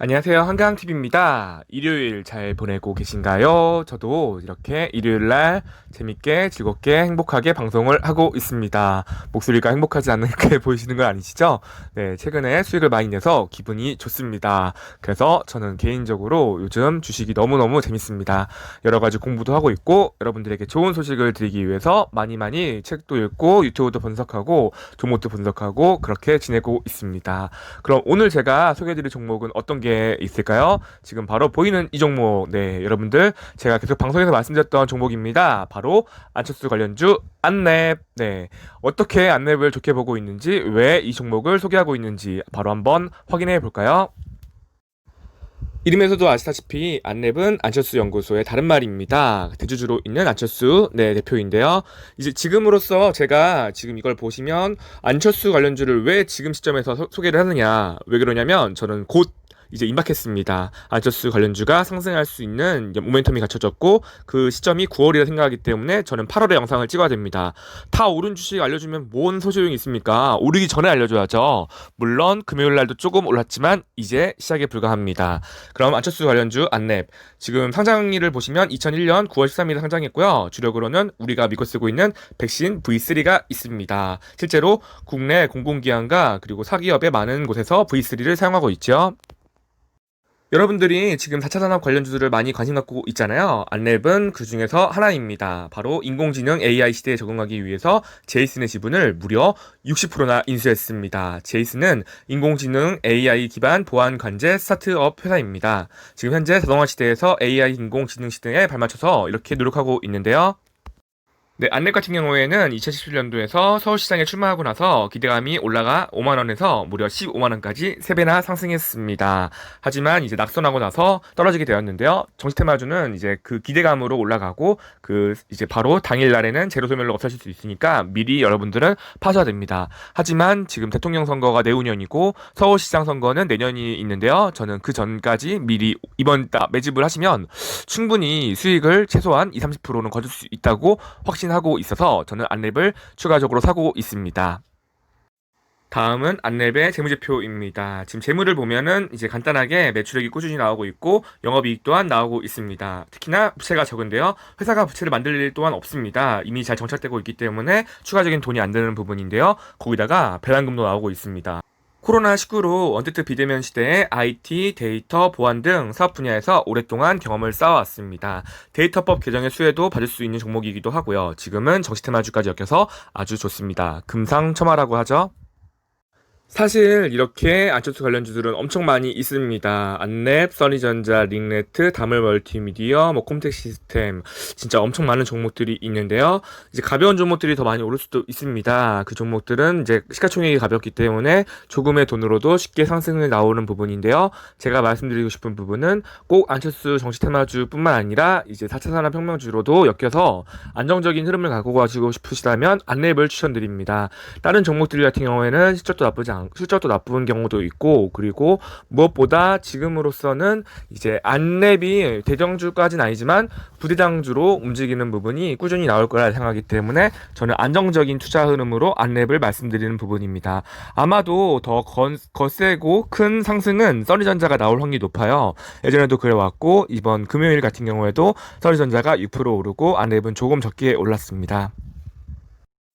안녕하세요. 한강TV입니다. 일요일 잘 보내고 계신가요? 저도 이렇게 일요일날 재밌게 즐겁게 행복하게 방송을 하고 있습니다. 목소리가 행복하지 않게 보이시는 건 아니시죠? 네, 최근에 수익을 많이 내서 기분이 좋습니다. 그래서 저는 개인적으로 요즘 주식이 너무너무 재밌습니다. 여러 가지 공부도 하고 있고 여러분들에게 좋은 소식을 드리기 위해서 많이 책도 읽고 유튜브도 분석하고 종목도 분석하고 그렇게 지내고 있습니다. 그럼 오늘 제가 소개해드릴 종목은 어떤 게 있을까요? 지금 바로 보이는 이 종목, 네, 여러분들 제가 계속 방송에서 말씀드렸던 종목입니다. 바로 안철수 관련주 안랩. 네, 어떻게 안랩을 좋게 보고 있는지, 왜 이 종목을 소개하고 있는지 바로 한번 확인해 볼까요? 이름에서도 아시다시피 안랩은 안철수 연구소의 다른 말입니다. 대주주로 있는 안철수 대표인데요. 이제 지금으로서 제가 지금 이걸 보시면 안철수 관련주를 왜 지금 시점에서 소개를 하느냐, 왜 그러냐면 저는 곧 이제 임박했습니다. 안철수 관련주가 상승할 수 있는 모멘텀이 갖춰졌고 그 시점이 9월이라 생각하기 때문에 저는 8월에 영상을 찍어야 됩니다. 다 오른 주식 알려주면 뭔 소용이 있습니까? 오르기 전에 알려줘야죠. 물론 금요일 날도 조금 올랐지만 이제 시작에 불과합니다. 그럼 안철수 관련주 안랩, 지금 상장일을 보시면 2001년 9월 13일에 상장했고요. 주력으로는 우리가 믿고 쓰고 있는 백신 V3가 있습니다. 실제로 국내 공공기관과 그리고 사기업의 많은 곳에서 V3를 사용하고 있죠. 여러분들이 지금 4차 산업 관련주들을 많이 관심 갖고 있잖아요. 안랩은 그 중에서 하나입니다. 바로 인공지능 AI 시대에 적응하기 위해서 제이슨의 지분을 무려 60%나 인수했습니다. 제이슨은 인공지능 AI 기반 보안 관제 스타트업 회사입니다. 지금 현재 자동화 시대에서 AI 인공지능 시대에 발맞춰서 이렇게 노력하고 있는데요. 네, 안랩 같은 경우에는 2017년도에서 서울시장에 출마하고 나서 기대감이 올라가 5만원에서 무려 15만원까지 3배나 상승했습니다. 하지만 이제 낙선하고 나서 떨어지게 되었는데요. 정시테마주는 이제 그 기대감으로 올라가고 그 이제 바로 당일날에는 제로 소멸로 없어질 수 있으니까 미리 여러분들은 파셔야 됩니다. 하지만 지금 대통령 선거가 내후년이고 서울시장 선거는 내년이 있는데요. 저는 그 전까지 미리 이번 달 매집을 하시면 충분히 수익을 최소한 20-30%는 거둘 수 있다고 확신하고 있어서 저는 안랩을 추가적으로 사고 있습니다. 다음은 안랩의 재무제표입니다. 지금 재무를 보면은 이제 간단하게 매출액이 꾸준히 나오고 있고 영업이익 또한 나오고 있습니다. 특히나 부채가 적은데요. 회사가 부채를 만들 일 또한 없습니다. 이미 잘 정착되고 있기 때문에 추가적인 돈이 안 드는 부분인데요. 거기다가 배당금도 나오고 있습니다. 코로나19로 언택트 비대면 시대에 IT, 데이터, 보안 등 사업 분야에서 오랫동안 경험을 쌓아왔습니다. 데이터법 개정의 수혜도 받을 수 있는 종목이기도 하고요. 지금은 정시테마주까지 엮여서 아주 좋습니다. 금상첨화라고 하죠. 사실 이렇게 안철수 관련주들은 엄청 많이 있습니다. 안랩, 써니전자, 링네트, 다물 멀티미디어, 콤텍 시스템, 진짜 엄청 많은 종목들이 있는데요. 이제 가벼운 종목들이 더 많이 오를 수도 있습니다. 그 종목들은 이제 시가총액이 가볍기 때문에 조금의 돈으로도 쉽게 상승을 나오는 부분인데요. 제가 말씀드리고 싶은 부분은 꼭 안철수 정시테마주뿐만 아니라 이제 4차 산업혁명주로도 엮여서 안정적인 흐름을 갖고 가시고 싶으시다면 안랩을 추천드립니다. 다른 종목들 같은 경우에는 실적도 나쁜 경우도 있고, 그리고 무엇보다 지금으로서는 이제 안랩이 대장주까지는 아니지만 부대장주로 움직이는 부분이 꾸준히 나올 거라 생각하기 때문에 저는 안정적인 투자 흐름으로 안랩을 말씀드리는 부분입니다. 아마도 더 거세고 큰 상승은 써니전자가 나올 확률이 높아요. 예전에도 그래왔고 이번 금요일 같은 경우에도 써니전자가 6% 오르고 안랩은 조금 적게 올랐습니다.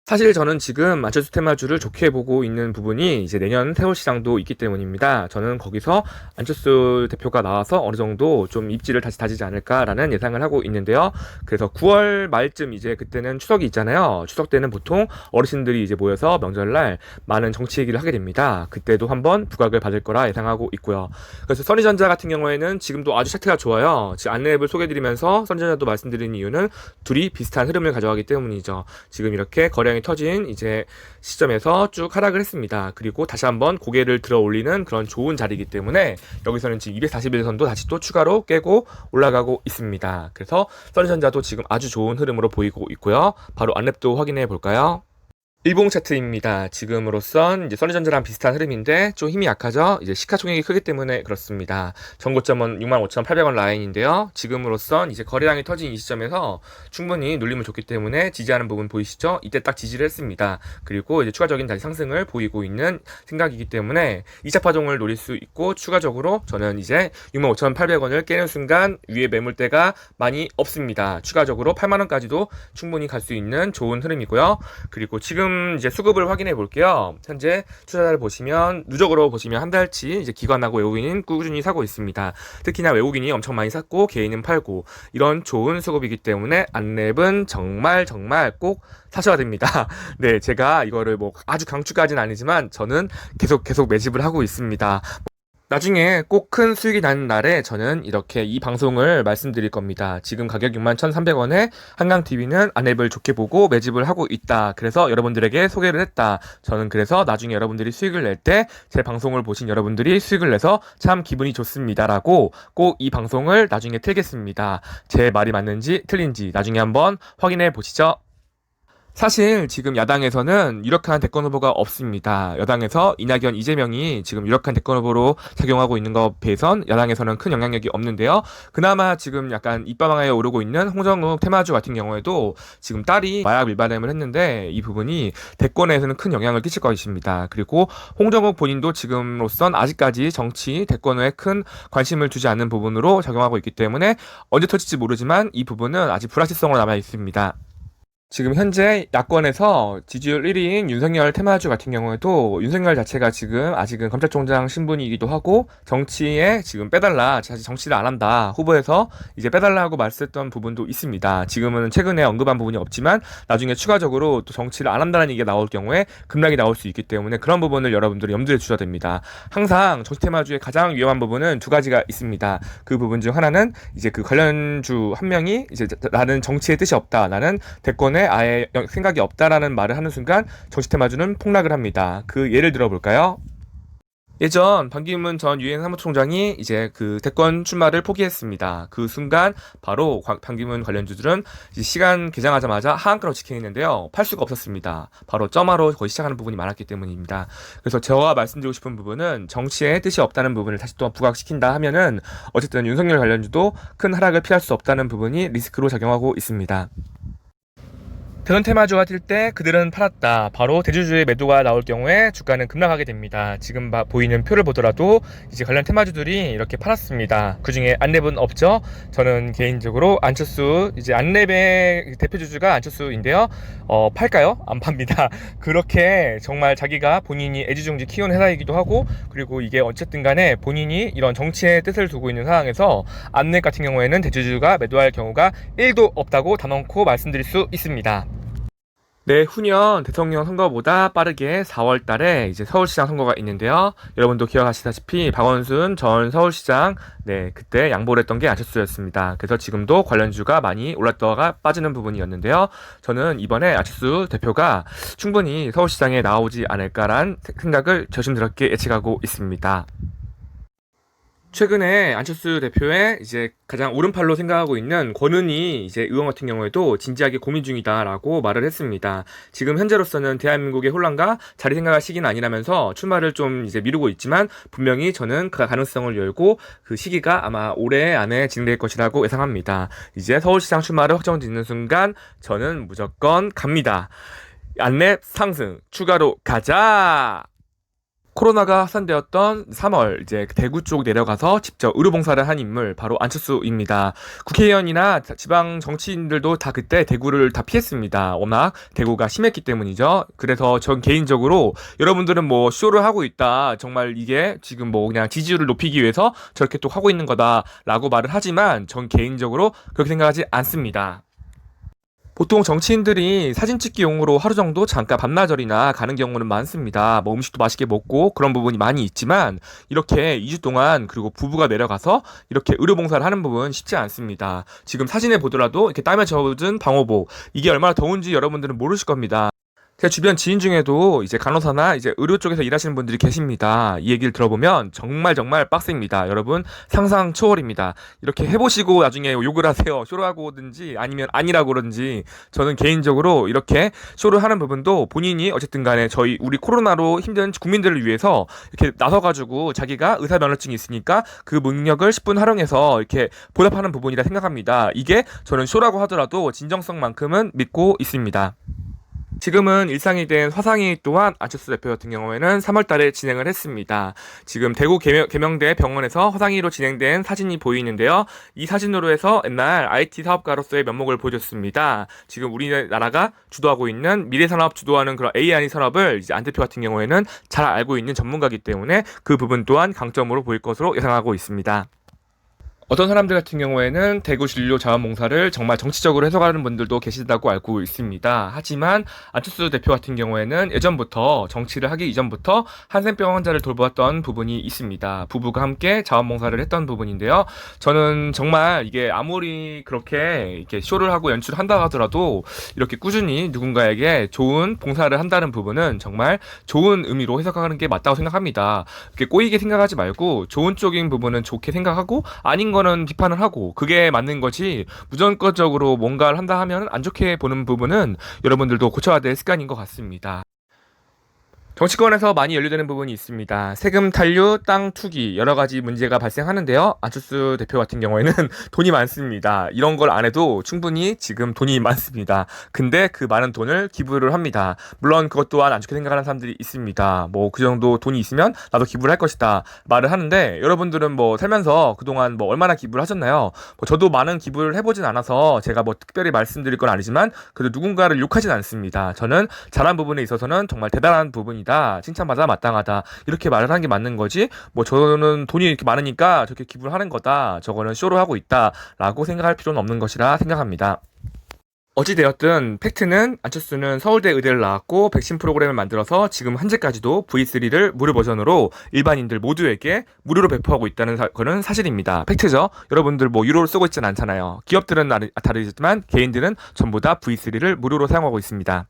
사실 저는 지금 안철수 테마주를 좋게 보고 있는 부분이 이제 내년 서울시장도 있기 때문입니다. 저는 거기서 안철수 대표가 나와서 어느 정도 좀 입지를 다시 다지지 않을까라는 예상을 하고 있는데요. 그래서 9월 말쯤 이제 그때는 추석이 있잖아요. 추석 때는 보통 어르신들이 이제 모여서 명절날 많은 정치 얘기를 하게 됩니다. 그때도 한번 부각을 받을 거라 예상하고 있고요. 그래서 써니전자 같은 경우에는 지금도 아주 차트가 좋아요. 지금 안랩을 소개해드리면서 써니전자도 말씀드리는 이유는 둘이 비슷한 흐름을 가져가기 때문이죠. 지금 이렇게 거래량이 터진 이제 시점에서 쭉 하락을 했습니다. 그리고 다시 한번 고개를 들어 올리는 그런 좋은 자리이기 때문에 여기서는 지금 241선도 다시 또 추가로 깨고 올라가고 있습니다. 그래서 써니전자도 지금 아주 좋은 흐름으로 보이고 있고요. 바로 안랩도 확인해 볼까요? 일봉 차트입니다. 지금으로선 이제 써니전자랑 비슷한 흐름인데 좀 힘이 약하죠? 이제 시가총액이 크기 때문에 그렇습니다. 전고점은 65,800원 라인인데요. 지금으로선 이제 거래량이 터진 이 시점에서 충분히 눌림을 줬기 때문에 지지하는 부분 보이시죠? 이때 딱 지지를 했습니다. 그리고 이제 추가적인 다시 상승을 보이고 있는 생각이기 때문에 2차 파동을 노릴 수 있고 추가적으로 저는 이제 65,800원을 깨는 순간 위에 매물대가 많이 없습니다. 추가적으로 8만원까지도 충분히 갈 수 있는 좋은 흐름이고요. 그리고 지금 이제 수급을 확인해 볼게요. 현재 투자자를 보시면 누적으로 보시면 한 달치 이제 기관하고 외국인은 꾸준히 사고 있습니다. 특히나 외국인이 엄청 많이 샀고 개인은 팔고 이런 좋은 수급이기 때문에 안랩은 정말 꼭 사셔야 됩니다. 네, 제가 이거를 뭐 아주 강추까지는 아니지만 저는 계속 매집을 하고 있습니다. 나중에 꼭 큰 수익이 나는 날에 저는 이렇게 이 방송을 말씀드릴 겁니다. 지금 가격 61,300원에 한강TV는 안랩을 좋게 보고 매집을 하고 있다. 그래서 여러분들에게 소개를 했다. 저는 그래서 나중에 여러분들이 수익을 낼 때 제 방송을 보신 여러분들이 수익을 내서 참 기분이 좋습니다라고 꼭 이 방송을 나중에 틀겠습니다. 제 말이 맞는지 틀린지 나중에 한번 확인해 보시죠. 사실 지금 야당에서는 유력한 대권 후보가 없습니다. 여당에서 이낙연, 이재명이 지금 유력한 대권 후보로 작용하고 있는 것에 비해선 여당에서는 큰 영향력이 없는데요. 그나마 지금 약간 입방아에 오르고 있는 홍정욱 테마주 같은 경우에도 지금 딸이 마약 밀반ем을 했는데 이 부분이 대권에서는 큰 영향을 끼칠 것입니다. 그리고 홍정욱 본인도 지금으로선 아직까지 정치, 대권에 큰 관심을 두지 않는 부분으로 작용하고 있기 때문에 언제 터질지 모르지만 이 부분은 아직 불확실성으로 남아 있습니다. 지금 현재 야권에서 지지율 1위인 윤석열 테마주 같은 경우에도 윤석열 자체가 지금 아직은 검찰총장 신분이기도 하고 정치에 지금 빼달라, 사실 정치를 안 한다 후보에서 이제 빼달라고 말했던 부분도 있습니다. 지금은 최근에 언급한 부분이 없지만 나중에 추가적으로 또 정치를 안 한다는 얘기가 나올 경우에 급락이 나올 수 있기 때문에 그런 부분을 여러분들이 염두에 두셔야 됩니다. 항상 정치 테마주의 가장 위험한 부분은 두 가지가 있습니다. 그 부분 중 하나는 이제 그 관련주 한 명이 이제 나는 정치의 뜻이 없다, 나는 대권에 아예 생각이 없다라는 말을 하는 순간 정치 테마주는 폭락을 합니다. 그 예를 들어볼까요? 예전 반기문 전 유엔 사무총장이 이제 그 대권 출마를 포기했습니다. 그 순간 바로 반기문 관련주들은 이제 시간 개장하자마자 하한가로 직행했는데요. 팔 수가 없었습니다. 바로 점화로 거의 시작하는 부분이 많았기 때문입니다. 그래서 제가 말씀드리고 싶은 부분은 정치에 뜻이 없다는 부분을 다시 또 부각시킨다 하면은 어쨌든 윤석열 관련주도 큰 하락을 피할 수 없다는 부분이 리스크로 작용하고 있습니다. 대선 테마주가 뛸 때 그들은 팔았다. 바로 대주주의 매도가 나올 경우에 주가는 급락하게 됩니다. 지금 보이는 표를 보더라도 이제 관련 테마주들이 이렇게 팔았습니다. 그 중에 안랩은 없죠. 저는 개인적으로 안철수, 이제 안랩의 대표주주가 안철수인데요. 팔까요? 안 팝니다. 그렇게 정말 자기가 본인이 애지중지 키운 회사이기도 하고, 그리고 이게 어쨌든 간에 본인이 이런 정치의 뜻을 두고 있는 상황에서 안랩 같은 경우에는 대주주가 매도할 경우가 1도 없다고 단언코 말씀드릴 수 있습니다. 내후년 대통령 선거보다 빠르게 4월 달에 이제 서울시장 선거가 있는데요. 여러분도 기억하시다시피 박원순 전 서울시장, 그때 양보를 했던 게 안철수였습니다. 그래서 지금도 관련주가 많이 올랐다가 빠지는 부분이었는데요. 저는 이번에 안철수 대표가 충분히 서울시장에 나오지 않을까란 생각을 조심스럽게 예측하고 있습니다. 최근에 안철수 대표의 이제 가장 오른팔로 생각하고 있는 권은희 이제 의원 같은 경우에도 진지하게 고민 중이다라고 말을 했습니다. 지금 현재로서는 대한민국의 혼란과 자리 생각할 시기는 아니라면서 출마를 좀 이제 미루고 있지만 분명히 저는 그 가능성을 열고 그 시기가 아마 올해 안에 진행될 것이라고 예상합니다. 이제 서울시장 출마를 확정짓는 순간 저는 무조건 갑니다. 안랩 상승 추가로 가자! 코로나가 확산되었던 3월 이제 대구 쪽 내려가서 직접 의료봉사를 한 인물 바로 안철수입니다. 국회의원이나 지방 정치인들도 다 그때 대구를 다 피했습니다. 워낙 대구가 심했기 때문이죠. 그래서 전 개인적으로 여러분들은 뭐 쇼를 하고 있다, 정말 이게 지금 뭐 그냥 지지율을 높이기 위해서 저렇게 또 하고 있는 거다라고 말을 하지만 전 개인적으로 그렇게 생각하지 않습니다. 보통 정치인들이 사진 찍기용으로 하루 정도 잠깐 밤낮절이나 가는 경우는 많습니다. 뭐 음식도 맛있게 먹고 그런 부분이 많이 있지만 이렇게 2주 동안 그리고 부부가 내려가서 이렇게 의료봉사를 하는 부분 쉽지 않습니다. 지금 사진에 보더라도 이렇게 땀에 젖은 방호복, 이게 얼마나 더운지 여러분들은 모르실 겁니다. 제 주변 지인 중에도 이제 간호사나 이제 의료 쪽에서 일하시는 분들이 계십니다. 이 얘기를 들어보면 정말 정말 빡셉니다. 여러분 상상 초월입니다. 이렇게 해보시고 나중에 욕을 하세요. 쇼를 하고 오든지 아니면 아니라고 그러든지 저는 개인적으로 이렇게 쇼를 하는 부분도 본인이 어쨌든 간에 우리 코로나로 힘든 국민들을 위해서 이렇게 나서가지고 자기가 의사 면허증이 있으니까 그 능력을 10분 활용해서 이렇게 보답하는 부분이라 생각합니다. 이게 저는 쇼라고 하더라도 진정성만큼은 믿고 있습니다. 지금은 일상이 된 화상회의 또한 안철수 대표 같은 경우에는 3월 달에 진행을 했습니다. 지금 대구 계명대 병원에서 화상회의로 진행된 사진이 보이는데요. 이 사진으로 해서 옛날 IT 사업가로서의 면목을 보여줬습니다. 지금 우리나라가 주도하고 있는 미래산업 주도하는 그런 AI 산업을 이제 안 대표 같은 경우에는 잘 알고 있는 전문가이기 때문에 그 부분 또한 강점으로 보일 것으로 예상하고 있습니다. 어떤 사람들 같은 경우에는 대구 진료 자원봉사를 정말 정치적으로 해석하는 분들도 계시다고 알고 있습니다. 하지만 안철수 대표 같은 경우에는 예전부터 정치를 하기 이전부터 한센병 환자를 돌보았던 부분이 있습니다. 부부가 함께 자원봉사를 했던 부분인데요. 저는 정말 이게 아무리 그렇게 이렇게 쇼를 하고 연출을 한다 하더라도 이렇게 꾸준히 누군가에게 좋은 봉사를 한다는 부분은 정말 좋은 의미로 해석하는 게 맞다고 생각합니다. 이렇게 꼬이게 생각하지 말고 좋은 쪽인 부분은 좋게 생각하고 아닌 거는 비판을 하고 그게 맞는 거지 무조건적으로 뭔가를 한다 하면 안 좋게 보는 부분은 여러분들도 고쳐야 될 습관인 것 같습니다. 정치권에서 많이 연루되는 부분이 있습니다. 세금 탄류, 땅 투기 여러 가지 문제가 발생하는데요. 안철수 대표 같은 경우에는 돈이 많습니다. 이런 걸 안 해도 충분히 지금 돈이 많습니다. 근데 그 많은 돈을 기부를 합니다. 물론 그것 또한 안 좋게 생각하는 사람들이 있습니다. 뭐 그 정도 돈이 있으면 나도 기부를 할 것이다 말을 하는데 여러분들은 뭐 살면서 그동안 뭐 얼마나 기부를 하셨나요? 뭐 저도 많은 기부를 해보진 않아서 제가 뭐 특별히 말씀드릴 건 아니지만 그래도 누군가를 욕하진 않습니다. 저는 잘한 부분에 있어서는 정말 대단한 부분이다. 칭찬받아 마땅하다. 이렇게 말을 하는 게 맞는 거지. 뭐 저는 돈이 이렇게 많으니까 저렇게 기부를 하는 거다. 저거는 쇼로 하고 있다라고 생각할 필요는 없는 것이라 생각합니다. 어찌되었든 팩트는 안철수는 서울대 의대를 나왔고 백신 프로그램을 만들어서 지금 현재까지도 V3를 무료 버전으로 일반인들 모두에게 무료로 배포하고 있다는 거는 사실입니다. 팩트죠. 여러분들 뭐 유로를 쓰고 있진 않잖아요. 기업들은 다르지만 개인들은 전부 다 V3를 무료로 사용하고 있습니다.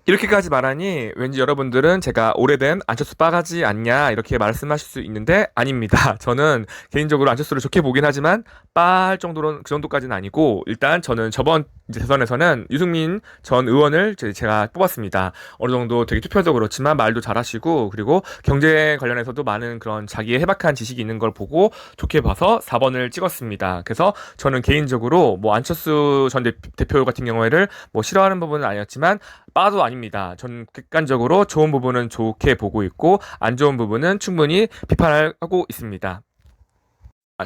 이렇게까지 말하니 왠지 여러분들은 제가 오래된 안철수 빠가지 않냐 이렇게 말씀하실 수 있는데 아닙니다. 저는 개인적으로 안철수를 좋게 보긴 하지만 빠할 정도로는 그 정도까지는 아니고 일단 저는 저번 대선에서는 유승민 전 의원을 제가 뽑았습니다. 어느 정도 되게 투표도 그렇지만 말도 잘하시고 그리고 경제 관련해서도 많은 그런 자기의 해박한 지식이 있는 걸 보고 좋게 봐서 4번을 찍었습니다. 그래서 저는 개인적으로 뭐 안철수 전 대표 같은 경우에를 뭐 싫어하는 부분은 아니었지만 빠도 아닙니다. 전 객관적으로 좋은 부분은 좋게 보고 있고 안 좋은 부분은 충분히 비판하고 있습니다.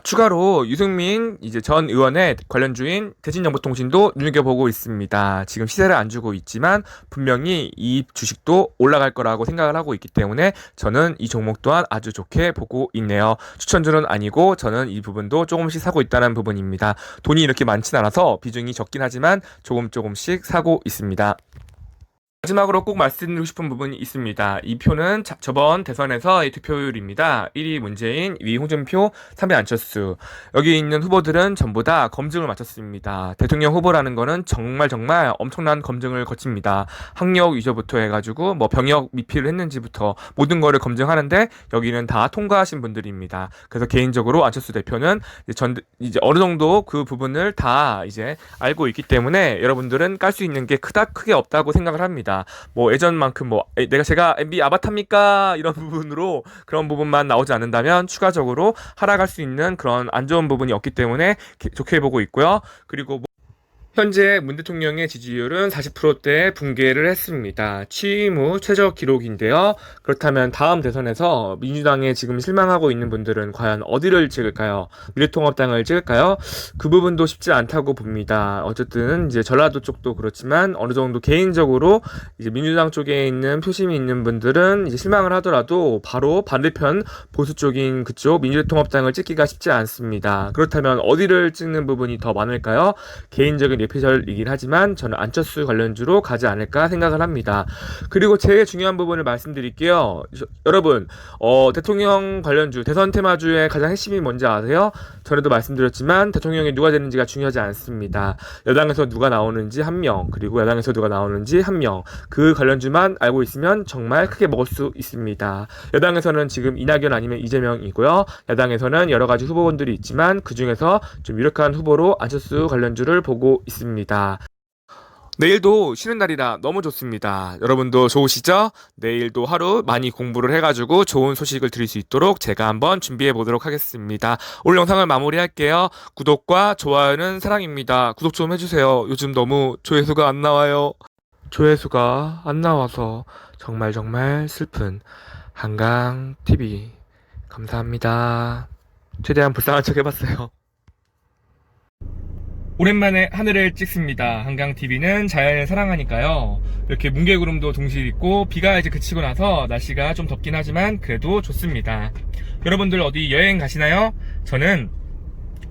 추가로 유승민 이제 전 의원의 관련주인 대진정보통신도 눈여겨보고 있습니다. 지금 시세를 안 주고 있지만 분명히 이 주식도 올라갈 거라고 생각을 하고 있기 때문에 저는 이 종목 또한 아주 좋게 보고 있네요. 추천주는 아니고 저는 이 부분도 조금씩 사고 있다는 부분입니다. 돈이 이렇게 많진 않아서 비중이 적긴 하지만 조금씩 사고 있습니다. 마지막으로 꼭 말씀드리고 싶은 부분이 있습니다. 이 표는 저번 대선에서의 득표율입니다. 1위 문재인, 2위 홍준표, 3위 안철수. 여기 있는 후보들은 전부 다 검증을 마쳤습니다. 대통령 후보라는 거는 정말 엄청난 검증을 거칩니다. 학력 위조부터 해가지고 뭐 병역 미필을 했는지부터 모든 거를 검증하는데 여기는 다 통과하신 분들입니다. 그래서 개인적으로 안철수 대표는 이제 어느 정도 그 부분을 다 이제 알고 있기 때문에 여러분들은 깔 수 있는 게 크게 없다고 생각을 합니다. 뭐 예전만큼 뭐 제가 MB 아바타입니까 이런 부분으로 그런 부분만 나오지 않는다면 추가적으로 하락할 수 있는 그런 안 좋은 부분이 없기 때문에 좋게 보고 있고요. 그리고 현재 문 대통령의 지지율은 40%대 붕괴를 했습니다. 취임 후 최저 기록인데요. 그렇다면 다음 대선에서 민주당에 지금 실망하고 있는 분들은 과연 어디를 찍을까요? 미래통합당을 찍을까요? 그 부분도 쉽지 않다고 봅니다. 어쨌든 이제 전라도 쪽도 그렇지만 어느 정도 개인적으로 이제 민주당 쪽에 있는 표심이 있는 분들은 이제 실망을 하더라도 바로 반대편 보수 쪽인 그쪽 미래통합당을 찍기가 쉽지 않습니다. 그렇다면 어디를 찍는 부분이 더 많을까요? 개인적인 뇌피셜이긴 하지만 저는 안철수 관련주로 가지 않을까 생각을 합니다. 그리고 제일 중요한 부분을 말씀드릴게요. 여러분, 대통령 관련주, 대선 테마주의 가장 핵심이 뭔지 아세요? 전에도 말씀드렸지만 대통령이 누가 되는지가 중요하지 않습니다. 여당에서 누가 나오는지 한 명, 그리고 야당에서 누가 나오는지 한 명, 그 관련주만 알고 있으면 정말 크게 먹을 수 있습니다. 여당에서는 지금 이낙연 아니면 이재명이고요. 야당에서는 여러 가지 후보군들이 있지만 그 중에서 좀 유력한 후보로 안철수 관련주를 보고 있습니다. 내일도 쉬는 날이라 너무 좋습니다. 여러분도 좋으시죠? 내일도 하루 많이 공부를 해가지고 좋은 소식을 드릴 수 있도록 제가 한번 준비해 보도록 하겠습니다. 오늘 영상을 마무리할게요. 구독과 좋아요는 사랑입니다. 구독 좀 해주세요. 요즘 너무 조회수가 안 나와요. 조회수가 안 나와서 정말 슬픈 한강TV. 감사합니다. 최대한 불쌍한 척 해봤어요. 오랜만에 하늘을 찍습니다. 한강TV는 자연을 사랑하니까요. 이렇게 뭉게구름도 동시에 있고 비가 이제 그치고 나서 날씨가 좀 덥긴 하지만 그래도 좋습니다. 여러분들 어디 여행 가시나요? 저는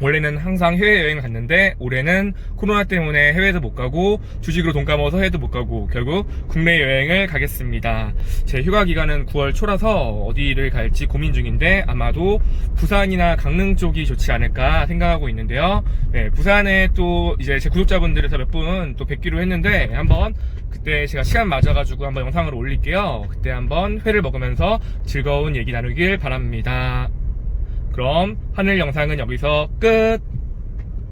원래는 항상 해외여행을 갔는데 올해는 코로나 때문에 해외도 못 가고 주식으로 돈 까먹어서 해외도 못 가고 결국 국내 여행을 가겠습니다. 제 휴가 기간은 9월 초라서 어디를 갈지 고민 중인데 아마도 부산이나 강릉 쪽이 좋지 않을까 생각하고 있는데요. 네, 부산에 또 이제 제 구독자분들에서 몇 분 또 뵙기로 했는데 한번 그때 제가 시간 맞아가지고 한번 영상을 올릴게요. 그때 한번 회를 먹으면서 즐거운 얘기 나누길 바랍니다. 그럼 하늘 영상은 여기서 끝!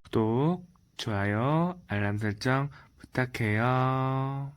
구독, 좋아요, 알람 설정 부탁해요.